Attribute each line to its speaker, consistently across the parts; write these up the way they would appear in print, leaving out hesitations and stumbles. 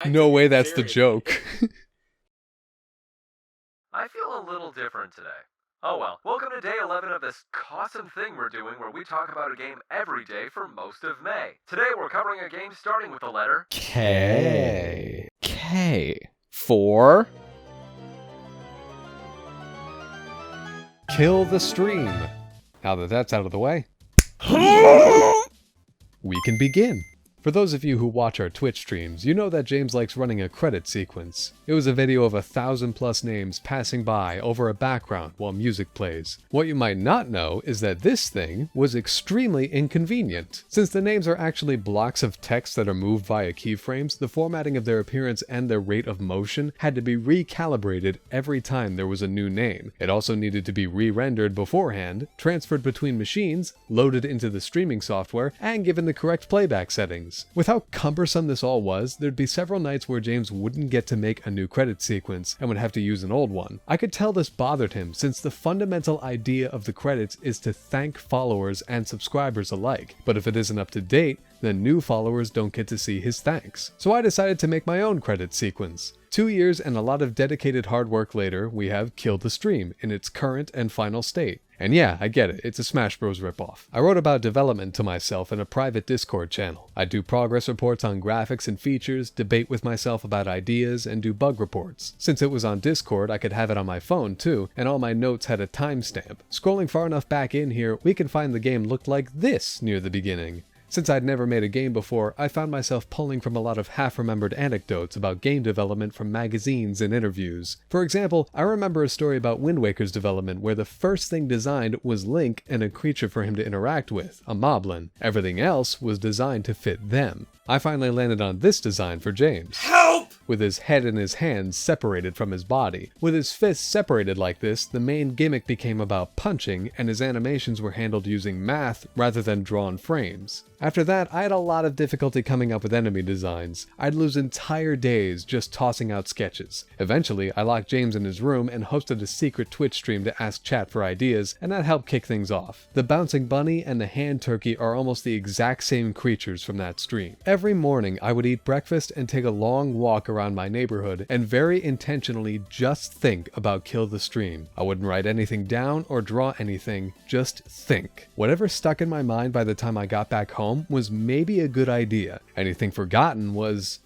Speaker 1: No way that's the joke.
Speaker 2: I feel a little different today. Oh well, welcome to day 11 of this awesome thing we're doing where we talk about a game every day for most of May. Today we're covering a game starting with the letter
Speaker 1: K. K. For... Kill the Stream. Now that that's out of the way, we can begin. For those of you who watch our Twitch streams, you know that James likes running a credit sequence. It was a video of 1,000+ names passing by over a background while music plays. What you might not know is that this thing was extremely inconvenient. Since the names are actually blocks of text that are moved via keyframes, the formatting of their appearance and their rate of motion had to be recalibrated every time there was a new name. It also needed to be re-rendered beforehand, transferred between machines, loaded into the streaming software, and given the correct playback settings. With how cumbersome this all was, there'd be several nights where James wouldn't get to make a new credit sequence and would have to use an old one. I could tell this bothered him since the fundamental idea of the credits is to thank followers and subscribers alike, but if it isn't up to date, then new followers don't get to see his thanks. So I decided to make my own credit sequence. 2 years and a lot of dedicated hard work later, we have Kill the Stream in its current and final state. And yeah, I get it, it's a Smash Bros ripoff. I wrote about development to myself in a private Discord channel. I do progress reports on graphics and features, debate with myself about ideas, and do bug reports. Since it was on Discord, I could have it on my phone too, and all my notes had a timestamp. Scrolling far enough back in here, we can find the game looked like this near the beginning. Since I'd never made a game before, I found myself pulling from a lot of half-remembered anecdotes about game development from magazines and interviews. For example, I remember a story about Wind Waker's development where the first thing designed was Link and a creature for him to interact with, a moblin. Everything else was designed to fit them. I finally landed on this design for James.
Speaker 3: Help!
Speaker 1: With his head and his hands separated from his body. With his fists separated like this, the main gimmick became about punching, and his animations were handled using math rather than drawn frames. After that, I had a lot of difficulty coming up with enemy designs. I'd lose entire days just tossing out sketches. Eventually, I locked James in his room and hosted a secret Twitch stream to ask chat for ideas, and that helped kick things off. The bouncing bunny and the hand turkey are almost the exact same creatures from that stream. Every morning, I would eat breakfast and take a long walk around my neighborhood and very intentionally just think about Kill the Stream. I wouldn't write anything down or draw anything, just think. Whatever stuck in my mind by the time I got back home was maybe a good idea. Anything forgotten was...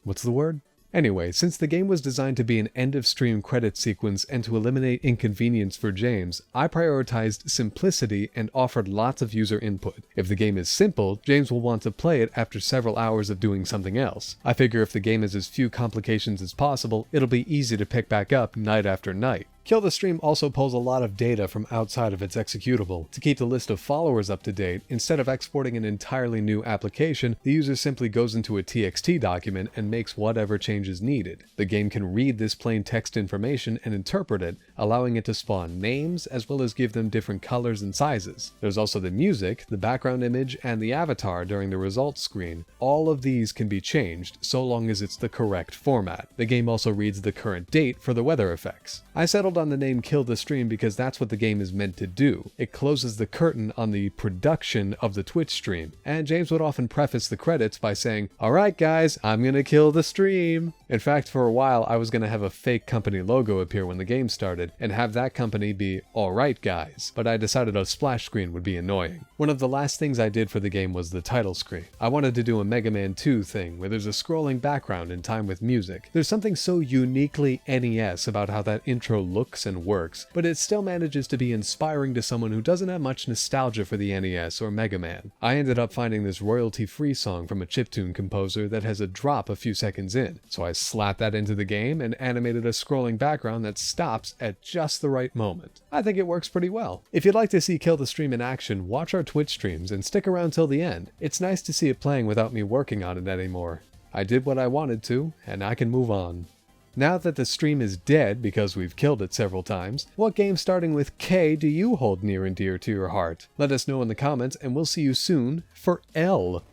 Speaker 1: what's the word? Anyway, since the game was designed to be an end-of-stream credit sequence and to eliminate inconvenience for James, I prioritized simplicity and offered lots of user input. If the game is simple, James will want to play it after several hours of doing something else. I figure if the game has as few complications as possible, it'll be easy to pick back up night after night. Kill the Stream also pulls a lot of data from outside of its executable. To keep the list of followers up to date, instead of exporting an entirely new application, the user simply goes into a TXT document and makes whatever changes needed. The game can read this plain text information and interpret it, allowing it to spawn names as well as give them different colors and sizes. There's also the music, the background image, and the avatar during the results screen. All of these can be changed so long as it's the correct format. The game also reads the current date for the weather effects. I settled on the name Kill the Stream because that's what the game is meant to do. It closes the curtain on the production of the Twitch stream, and James would often preface the credits by saying, "Alright guys, I'm gonna kill the stream." In fact, for a while I was gonna have a fake company logo appear when the game started, and have that company be Alright Guys, but I decided a splash screen would be annoying. One of the last things I did for the game was the title screen. I wanted to do a Mega Man 2 thing, where there's a scrolling background in time with music. There's something so uniquely NES about how that intro looks and works, but it still manages to be inspiring to someone who doesn't have much nostalgia for the NES or Mega Man. I ended up finding this royalty-free song from a chiptune composer that has a drop a few seconds in, so I slapped that into the game and animated a scrolling background that stops at just the right moment. I think it works pretty well. If you'd like to see Kill the Stream in action, watch our Twitch streams and stick around till the end. It's nice to see it playing without me working on it anymore. I did what I wanted to, and I can move on. Now that the stream is dead because we've killed it several times, what game starting with K do you hold near and dear to your heart? Let us know in the comments, and we'll see you soon for L.